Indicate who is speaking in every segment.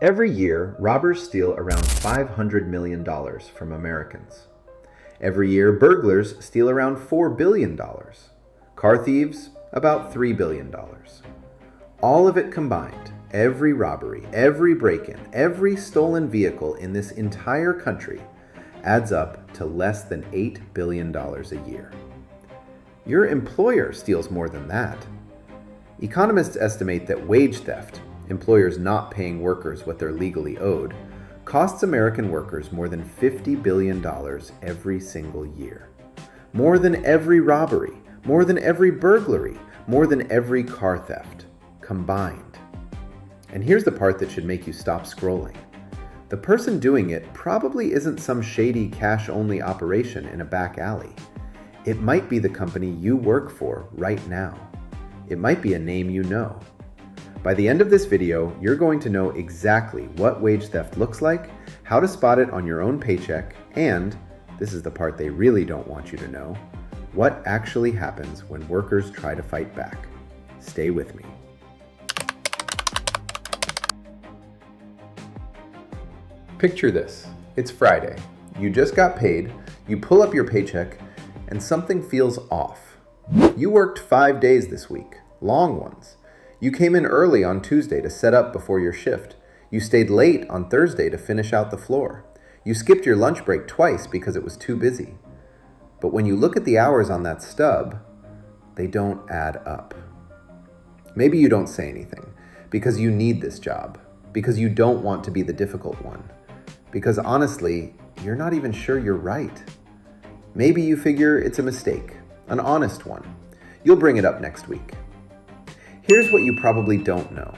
Speaker 1: Every year, robbers steal around $500 million from Americans. Every year, burglars steal around $4 billion. Car thieves, about $3 billion. All of it combined, every robbery, every break-in, every stolen vehicle in this entire country adds up to less than $8 billion a year. Your employer steals more than that. Economists estimate that wage theft, employers not paying workers what they're legally owed, costs American workers more than $50 billion every single year. More than every robbery, more than every burglary, more than every car theft, combined. And here's the part that should make you stop scrolling. The person doing it probably isn't some shady cash-only operation in a back alley. It might be the company you work for right now. It might be a name you know. By the end of this video, you're going to know exactly what wage theft looks like, how to spot it on your own paycheck, and, this is the part they really don't want you to know, what actually happens when workers try to fight back. Stay with me. Picture this. It's Friday. You just got paid, you pull up your paycheck, and something feels off. You worked 5 days this week, long ones. You came in early on Tuesday to set up before your shift. You stayed late on Thursday to finish out the floor. You skipped your lunch break twice because it was too busy. But when you look at the hours on that stub, they don't add up. Maybe you don't say anything because you need this job, because you don't want to be the difficult one, because honestly, you're not even sure you're right. Maybe you figure it's a mistake, an honest one. You'll bring it up next week. Here's what you probably don't know.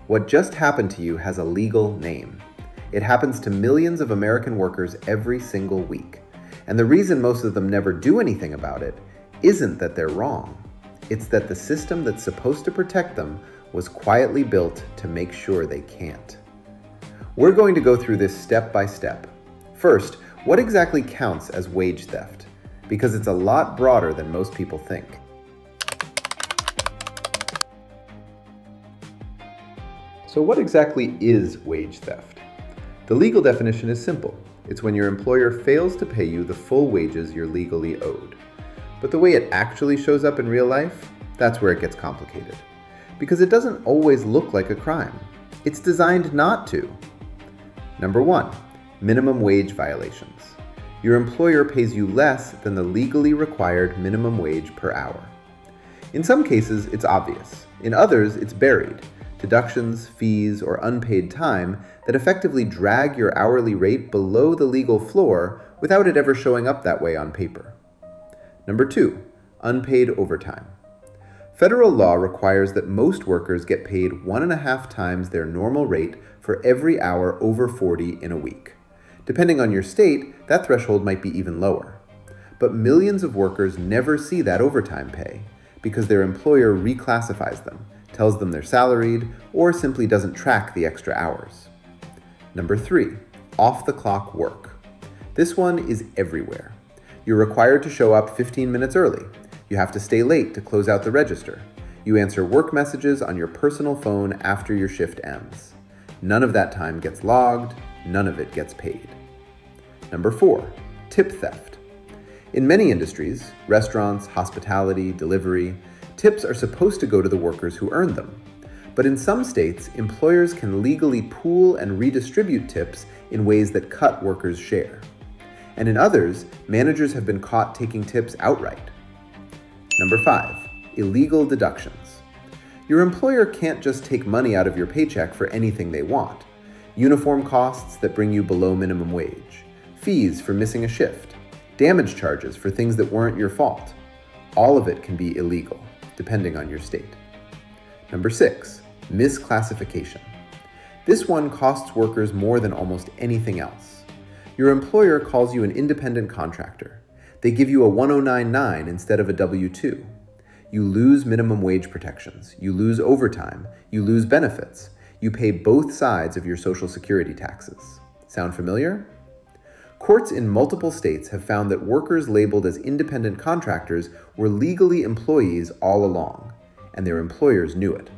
Speaker 1: What just happened to you has a legal name. It happens to millions of American workers every single week. And the reason most of them never do anything about it isn't that they're wrong. It's that the system that's supposed to protect them was quietly built to make sure they can't. We're going to go through this step by step. First, what exactly counts as wage theft? Because it's a lot broader than most people think. So what exactly is wage theft? The legal definition is simple. It's when your employer fails to pay you the full wages you're legally owed. But the way it actually shows up in real life, that's where it gets complicated. Because it doesn't always look like a crime. It's designed not to. Number 1, minimum wage violations. Your employer pays you less than the legally required minimum wage per hour. In some cases, it's obvious. In others, it's buried. Deductions, fees, or unpaid time that effectively drag your hourly rate below the legal floor without it ever showing up that way on paper. Number 2, unpaid overtime. Federal law requires that most workers get paid 1.5 times their normal rate for every hour over 40 in a week. Depending on your state, that threshold might be even lower. But millions of workers never see that overtime pay because their employer reclassifies them, tells them they're salaried, or simply doesn't track the extra hours. Number 3, off-the-clock work. This one is everywhere. You're required to show up 15 minutes early. You have to stay late to close out the register. You answer work messages on your personal phone after your shift ends. None of that time gets logged, none of it gets paid. Number 4, tip theft. In many industries, restaurants, hospitality, delivery, tips are supposed to go to the workers who earned them. But in some states, employers can legally pool and redistribute tips in ways that cut workers' share. And in others, managers have been caught taking tips outright. Number 5, illegal deductions. Your employer can't just take money out of your paycheck for anything they want. Uniform costs that bring you below minimum wage, fees for missing a shift, damage charges for things that weren't your fault. All of it can be illegal, depending on your state. Number 6, misclassification. This one costs workers more than almost anything else. Your employer calls you an independent contractor. They give you a 1099 instead of a W-2. You lose minimum wage protections. You lose overtime. You lose benefits. You pay both sides of your Social Security taxes. Sound familiar? Courts in multiple states have found that workers labeled as independent contractors were legally employees all along, and their employers knew it.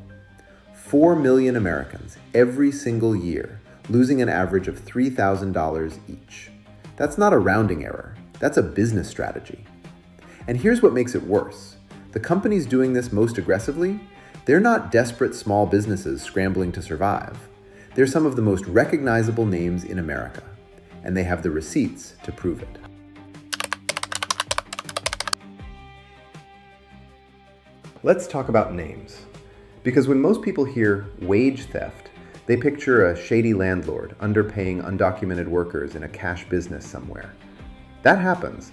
Speaker 1: 4 million Americans every single year, losing an average of $3,000 each. That's not a rounding error, that's a business strategy. And here's what makes it worse. The companies doing this most aggressively, they're not desperate small businesses scrambling to survive. They're some of the most recognizable names in America, and they have the receipts to prove it. Let's talk about names. Because when most people hear wage theft, they picture a shady landlord underpaying undocumented workers in a cash business somewhere. That happens,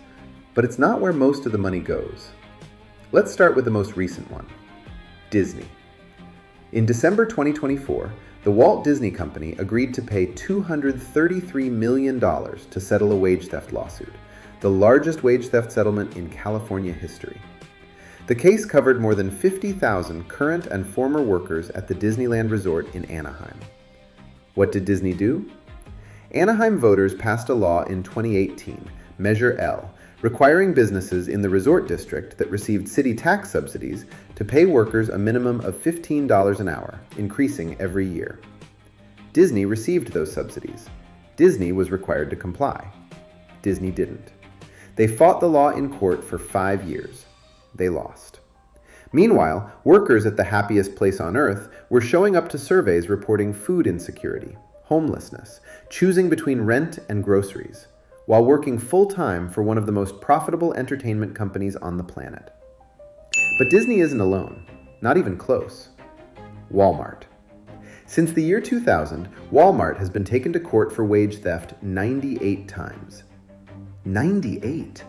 Speaker 1: but it's not where most of the money goes. Let's start with the most recent one, Disney. In December 2024, the Walt Disney Company agreed to pay $233 million to settle a wage theft lawsuit, the largest wage theft settlement in California history. The case covered more than 50,000 current and former workers at the Disneyland Resort in Anaheim. What did Disney do? Anaheim voters passed a law in 2018, Measure L, requiring businesses in the resort district that received city tax subsidies to pay workers a minimum of $15 an hour, increasing every year. Disney received those subsidies. Disney was required to comply. Disney didn't. They fought the law in court for 5 years. They lost. Meanwhile, workers at the happiest place on earth were showing up to surveys reporting food insecurity, homelessness, choosing between rent and groceries, while working full-time for one of the most profitable entertainment companies on the planet. But Disney isn't alone, not even close. Walmart. Since the year 2000, Walmart has been taken to court for wage theft 98 times. 98!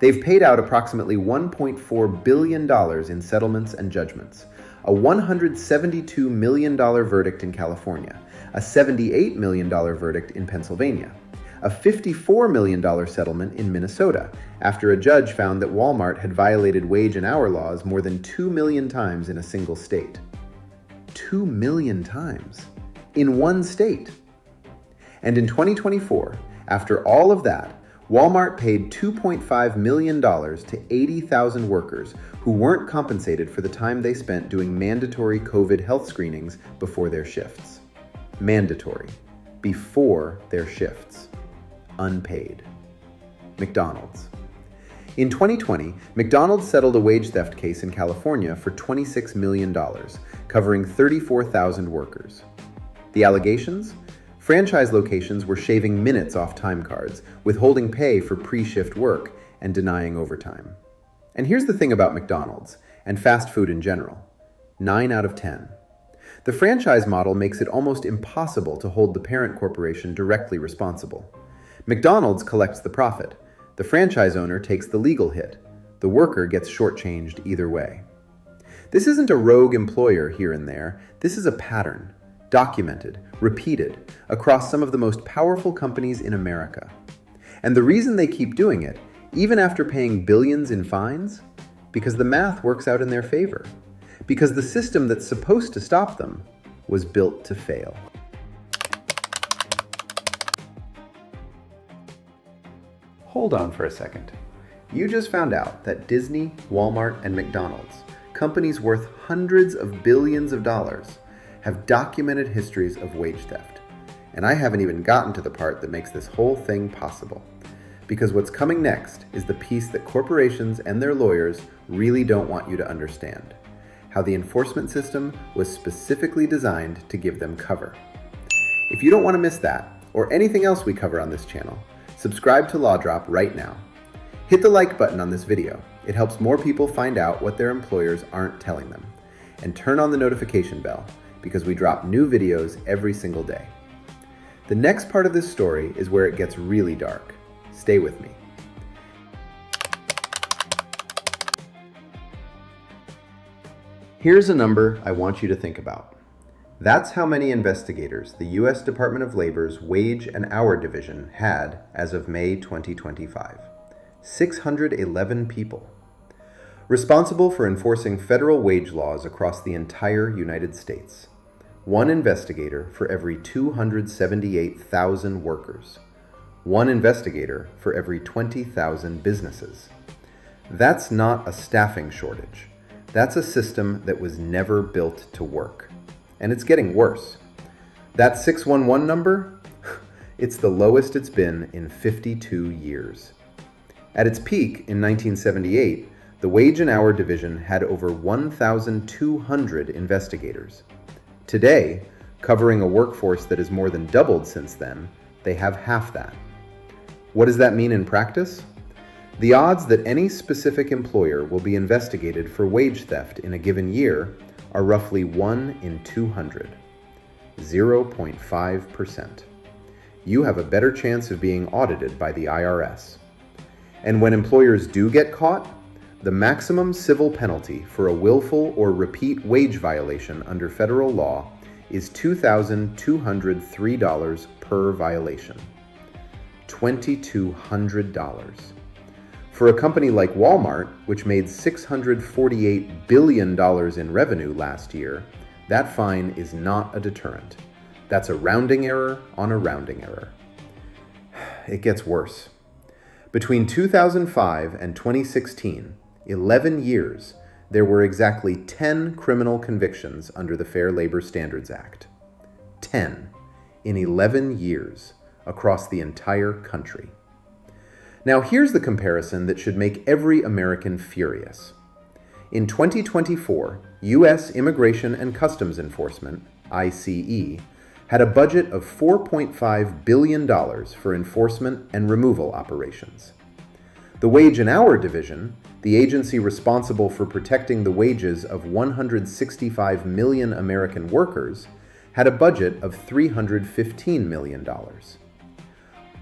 Speaker 1: They've paid out approximately $1.4 billion in settlements and judgments, a $172 million verdict in California, a $78 million verdict in Pennsylvania, a $54 million settlement in Minnesota after a judge found that Walmart had violated wage and hour laws more than 2 million times in a single state. 2 million times in one state. And in 2024, after all of that, Walmart paid $2.5 million to 80,000 workers who weren't compensated for the time they spent doing mandatory COVID health screenings before their shifts. Mandatory. Before their shifts. Unpaid. McDonald's. In 2020, McDonald's settled a wage theft case in California for $26 million, covering 34,000 workers. The allegations? Franchise locations were shaving minutes off time cards, withholding pay for pre-shift work, and denying overtime. And here's the thing about McDonald's, and fast food in general. 9 out of 10. The franchise model makes it almost impossible to hold the parent corporation directly responsible. McDonald's collects the profit. The franchise owner takes the legal hit. The worker gets shortchanged either way. This isn't a rogue employer here and there. This is a pattern. Documented, repeated, across some of the most powerful companies in America. And the reason they keep doing it, even after paying billions in fines, because the math works out in their favor. Because the system that's supposed to stop them was built to fail. Hold on for a second. You just found out that Disney, Walmart, and McDonald's, companies worth hundreds of billions of dollars, have documented histories of wage theft. And I haven't even gotten to the part that makes this whole thing possible. Because what's coming next is the piece that corporations and their lawyers really don't want you to understand. How the enforcement system was specifically designed to give them cover. If you don't want to miss that, or anything else we cover on this channel, subscribe to Law Drop right now. Hit the like button on this video. It helps more people find out what their employers aren't telling them. And turn on the notification bell, because we drop new videos every single day. The next part of this story is where it gets really dark. Stay with me. Here's a number I want you to think about. That's how many investigators the U.S. Department of Labor's Wage and Hour Division had as of May 2025. 611 people. Responsible for enforcing federal wage laws across the entire United States. One investigator for every 278,000 workers. One investigator for every 20,000 businesses. That's not a staffing shortage. That's a system that was never built to work. and it's getting worse. That 611 number? It's the lowest it's been in 52 years. At its peak in 1978, the Wage and Hour Division had over 1,200 investigators. Today, covering a workforce that has more than doubled since then, they have half that. What does that mean in practice? The odds that any specific employer will be investigated for wage theft in a given year are roughly 1 in 200, 0.5%. You have a better chance of being audited by the IRS. And when employers do get caught, the maximum civil penalty for a willful or repeat wage violation under federal law is $2,203 per violation. $2,200. For a company like Walmart, which made $648 billion in revenue last year, that fine is not a deterrent. That's a rounding error on a rounding error. It gets worse. Between 2005 and 2016, 11 years, there were exactly 10 criminal convictions under the Fair Labor Standards Act. 10 in 11 years across the entire country. Now here's the comparison that should make every American furious. In 2024, U.S. Immigration and Customs Enforcement, ICE, had a budget of $4.5 billion for enforcement and removal operations. The Wage and Hour Division, the agency responsible for protecting the wages of 165 million American workers, had a budget of $315 million.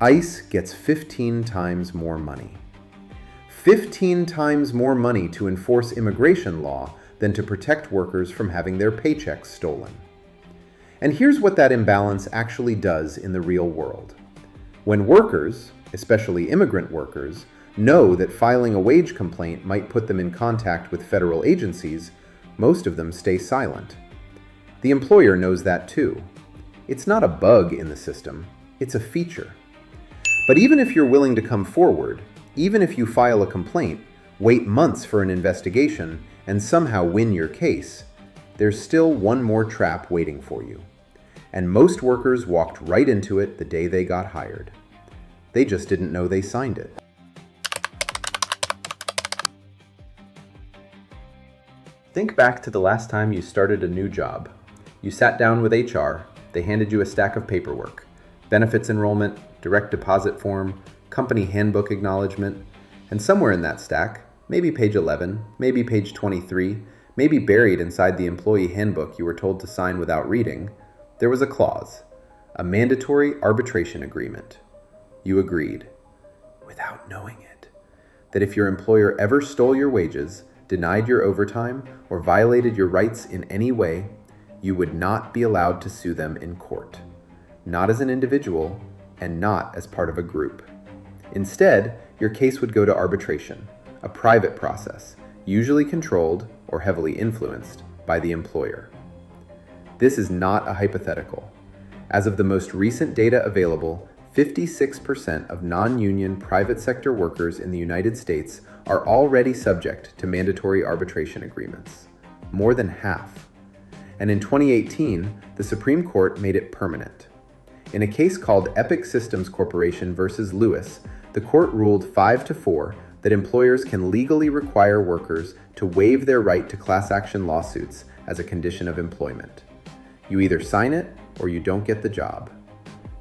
Speaker 1: ICE gets 15 times more money. 15 times more money to enforce immigration law than to protect workers from having their paychecks stolen. And here's what that imbalance actually does in the real world. When workers, especially immigrant workers, know that filing a wage complaint might put them in contact with federal agencies, most of them stay silent. The employer knows that too. It's not a bug in the system, it's a feature. But even if you're willing to come forward, even if you file a complaint, wait months for an investigation, and somehow win your case, there's still one more trap waiting for you. And most workers walked right into it the day they got hired. They just didn't know they signed it. Think back to the last time you started a new job. You sat down with HR, they handed you a stack of paperwork, benefits enrollment, direct deposit form, company handbook acknowledgement, and somewhere in that stack, maybe page 11, maybe page 23, maybe buried inside the employee handbook you were told to sign without reading, there was a clause, a mandatory arbitration agreement. You agreed, without knowing it, that if your employer ever stole your wages, denied your overtime, or violated your rights in any way, you would not be allowed to sue them in court, not as an individual and not as part of a group. Instead, your case would go to arbitration, a private process, usually controlled or heavily influenced by the employer. This is not a hypothetical. As of the most recent data available, 56% of non-union private sector workers in the United States are already subject to mandatory arbitration agreements, more than half. And in 2018, the Supreme Court made it permanent. In a case called Epic Systems Corporation versus Lewis, the court ruled 5-4 that employers can legally require workers to waive their right to class action lawsuits as a condition of employment. You either sign it or you don't get the job.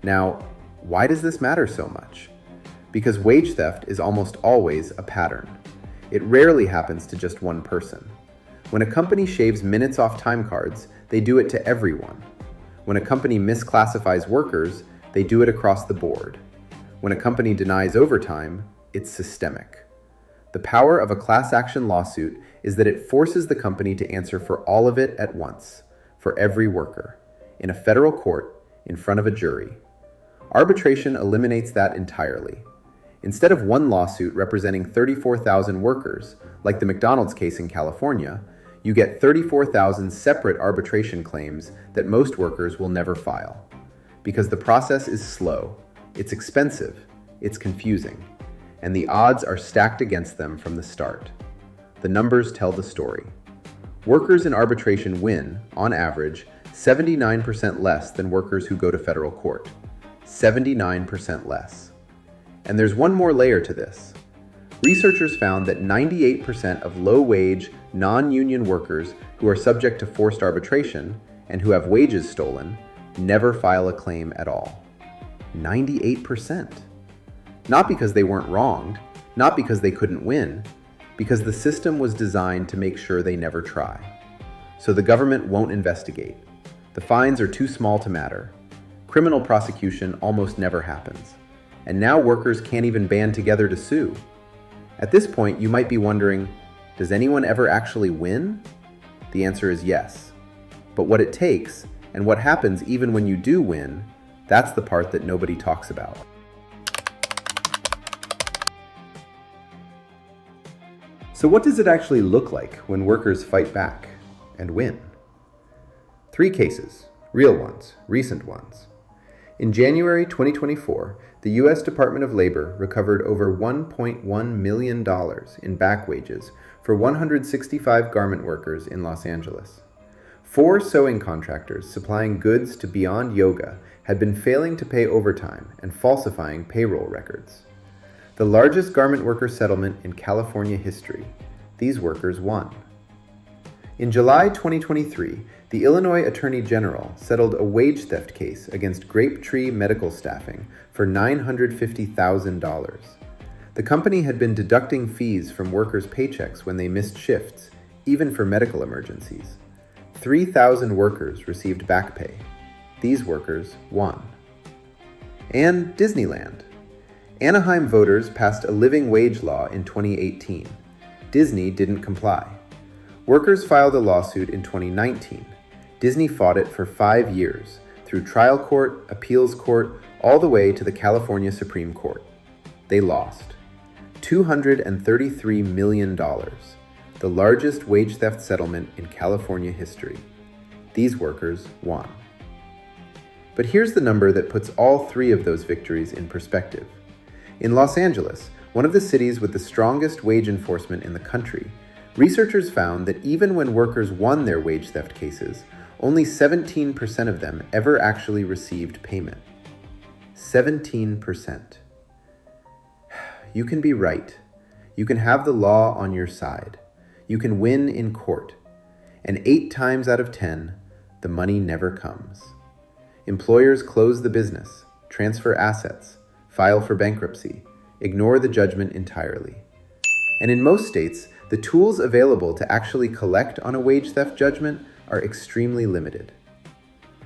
Speaker 1: Now, why does this matter so much? Because wage theft is almost always a pattern. It rarely happens to just one person. When a company shaves minutes off time cards, they do it to everyone. When a company misclassifies workers, they do it across the board. When a company denies overtime, it's systemic. The power of a class action lawsuit is that it forces the company to answer for all of it at once, for every worker, in a federal court, in front of a jury. Arbitration eliminates that entirely. Instead of one lawsuit representing 34,000 workers, like the McDonald's case in California, you get 34,000 separate arbitration claims that most workers will never file. Because the process is slow, it's expensive, it's confusing, and the odds are stacked against them from the start. The numbers tell the story. Workers in arbitration win, on average, 79% less than workers who go to federal court. 79% less. And there's one more layer to this. Researchers found that 98% of low-wage, non-union workers who are subject to forced arbitration and who have wages stolen never file a claim at all. 98%. Not because they weren't wronged, not because they couldn't win, because the system was designed to make sure they never try. So the government won't investigate. The fines are too small to matter. Criminal prosecution almost never happens. And now workers can't even band together to sue. At this point, you might be wondering, does anyone ever actually win? The answer is yes. But what it takes, and what happens even when you do win, that's the part that nobody talks about. So what does it actually look like when workers fight back and win? 3 cases, real ones, recent ones. In January 2024, the U.S. Department of Labor recovered over $1.1 million in back wages for 165 garment workers in Los Angeles. 4 sewing contractors supplying goods to Beyond Yoga had been failing to pay overtime and falsifying payroll records. The largest garment worker settlement in California history. These workers won. In July 2023, the Illinois Attorney General settled a wage theft case against Grapetree Medical Staffing for $950,000. The company had been deducting fees from workers' paychecks when they missed shifts, even for medical emergencies. 3,000 workers received back pay. These workers won. And Disneyland. Anaheim voters passed a living wage law in 2018. Disney didn't comply. Workers filed a lawsuit in 2019. Disney fought it for 5 years, through trial court, appeals court, all the way to the California Supreme Court. They lost. $233 million, the largest wage theft settlement in California history. These workers won. But here's the number that puts all 3 of those victories in perspective. In Los Angeles, one of the cities with the strongest wage enforcement in the country, researchers found that even when workers won their wage theft cases, only 17% of them ever actually received payment. 17%. You can be right. You can have the law on your side. You can win in court. And 8 times out of 10, the money never comes. Employers close the business, transfer assets, file for bankruptcy, ignore the judgment entirely. And in most states, the tools available to actually collect on a wage theft judgment are extremely limited.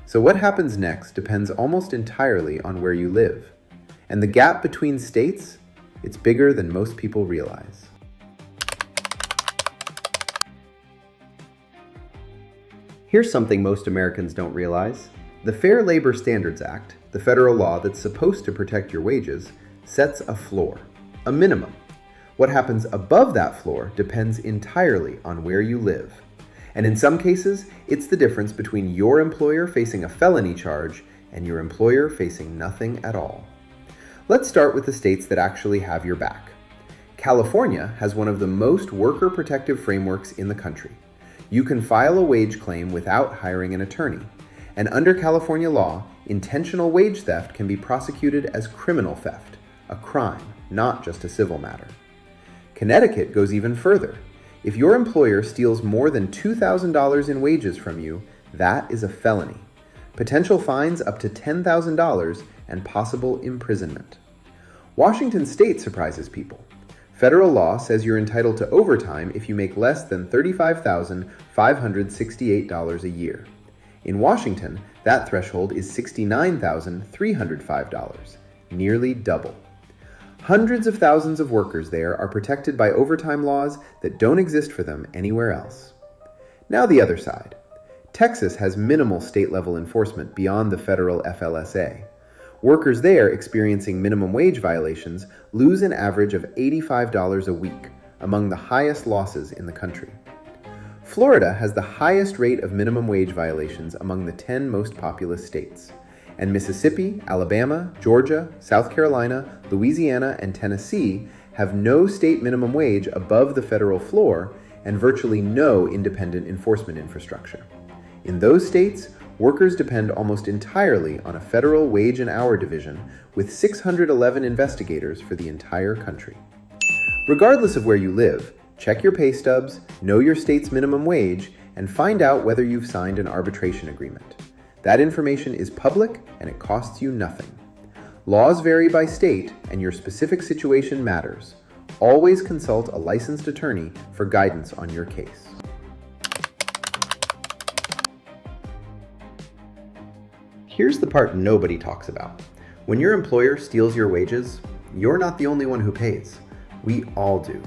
Speaker 1: So what happens next depends almost entirely on where you live. And the gap between states, it's bigger than most people realize. Here's something most Americans don't realize. The Fair Labor Standards Act, the federal law that's supposed to protect your wages, sets a floor, a minimum. What happens above that floor depends entirely on where you live. And in some cases, it's the difference between your employer facing a felony charge and your employer facing nothing at all. Let's start with the states that actually have your back. California has one of the most worker protective frameworks in the country. You can file a wage claim without hiring an attorney. And under California law, intentional wage theft can be prosecuted as criminal theft, a crime, not just a civil matter. Connecticut goes even further. If your employer steals more than $2,000 in wages from you, that is a felony. Potential fines up to $10,000 and possible imprisonment. Washington state surprises people. Federal law says you're entitled to overtime if you make less than $35,568 a year. In Washington, that threshold is $69,305, nearly double. Hundreds of thousands of workers there are protected by overtime laws that don't exist for them anywhere else. Now the other side. Texas has minimal state-level enforcement beyond the federal FLSA. Workers there experiencing minimum wage violations lose an average of $85 a week, among the highest losses in the country. Florida has the highest rate of minimum wage violations among the 10 most populous states. And Mississippi, Alabama, Georgia, South Carolina, Louisiana, and Tennessee have no state minimum wage above the federal floor and virtually no independent enforcement infrastructure. In those states, Workers depend almost entirely on a federal wage and hour division with 611 investigators for the entire country. Regardless of where you live, check your pay stubs, know your state's minimum wage, and find out whether you've signed an arbitration agreement. That information is public and it costs you nothing. Laws vary by state and your specific situation matters. Always consult a licensed attorney for guidance on your case. Here's the part nobody talks about. When your employer steals your wages, you're not the only one who pays. We all do.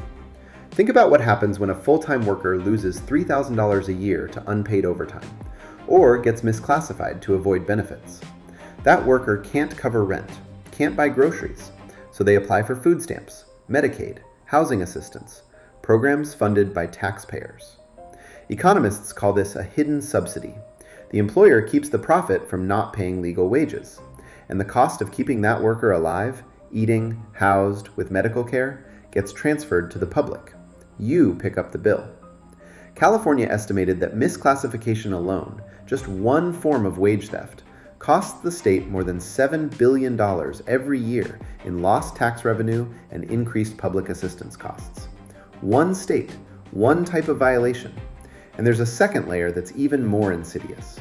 Speaker 1: Think about what happens when a full-time worker loses $3,000 a year to unpaid overtime, or gets misclassified to avoid benefits. That worker can't cover rent, can't buy groceries, so they apply for food stamps, Medicaid, housing assistance, programs funded by taxpayers. Economists call this a hidden subsidy. The employer keeps the profit from not paying legal wages, and the cost of keeping that worker alive, eating, housed, with medical care, gets transferred to the public. You pick up the bill. California estimated that misclassification alone, just one form of wage theft, costs the state more than $7 billion every year in lost tax revenue and increased public assistance costs. One state, one type of violation. And there's a second layer that's even more insidious.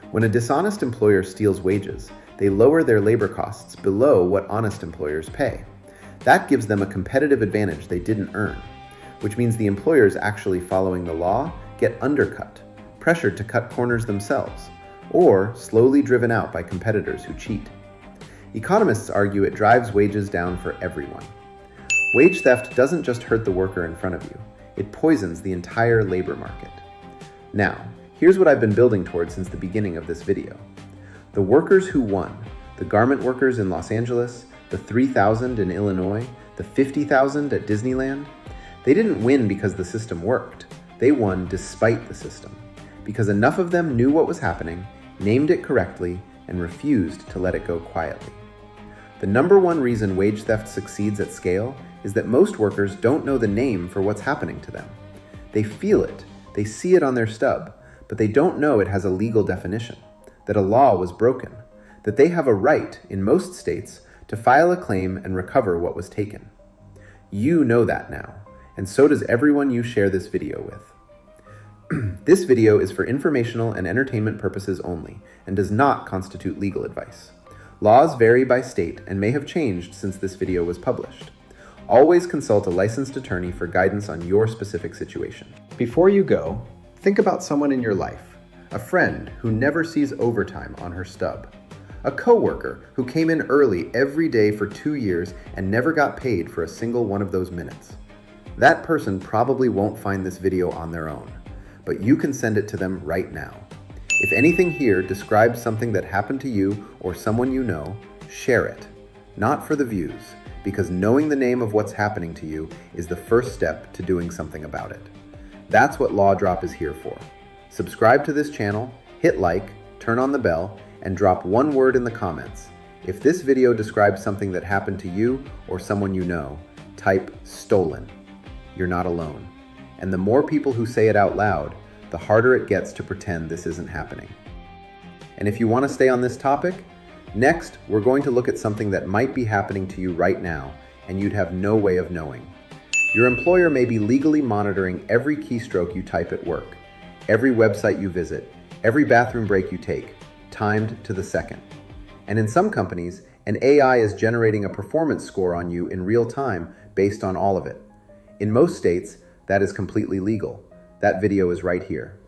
Speaker 1: When a dishonest employer steals wages, they lower their labor costs below what honest employers pay. That gives them a competitive advantage they didn't earn, which means the employers actually following the law get undercut, pressured to cut corners themselves, or slowly driven out by competitors who cheat. Economists argue it drives wages down for everyone. Wage theft doesn't just hurt the worker in front of you, it poisons the entire labor market. Now, here's what I've been building towards since the beginning of this video. The workers who won, the garment workers in Los Angeles, the 3,000 in Illinois, the 50,000 at Disneyland, they didn't win because the system worked. They won despite the system, because enough of them knew what was happening, named it correctly, and refused to let it go quietly. The number one reason wage theft succeeds at scale is that most workers don't know the name for what's happening to them. They feel it, they see it on their stub, but they don't know it has a legal definition, that a law was broken, that they have a right, in most states, to file a claim and recover what was taken. You know that now, and so does everyone you share this video with. This video is for informational and entertainment purposes only, and does not constitute legal advice. Laws vary by state and may have changed since this video was published. Always consult a licensed attorney for guidance on your specific situation. Before you go, think about someone in your life, a friend who never sees overtime on her stub, a coworker who came in early every day for 2 years and never got paid for a single one of those minutes. That person probably won't find this video on their own, but you can send it to them right now. If anything here describes something that happened to you or someone you know, share it. Not for the views, because knowing the name of what's happening to you is the first step to doing something about it. That's what Law Drop is here for. Subscribe to this channel, hit like, turn on the bell, and drop one word in the comments. If this video describes something that happened to you or someone you know, type stolen. You're not alone. And the more people who say it out loud, the harder it gets to pretend this isn't happening. And if you want to stay on this topic, next we're going to look at something that might be happening to you right now and you'd have no way of knowing. Your employer may be legally monitoring every keystroke you type at work, every website you visit, every bathroom break you take, timed to the second. And in some companies, an AI is generating a performance score on you in real time based on all of it. In most states, that is completely legal. That video is right here.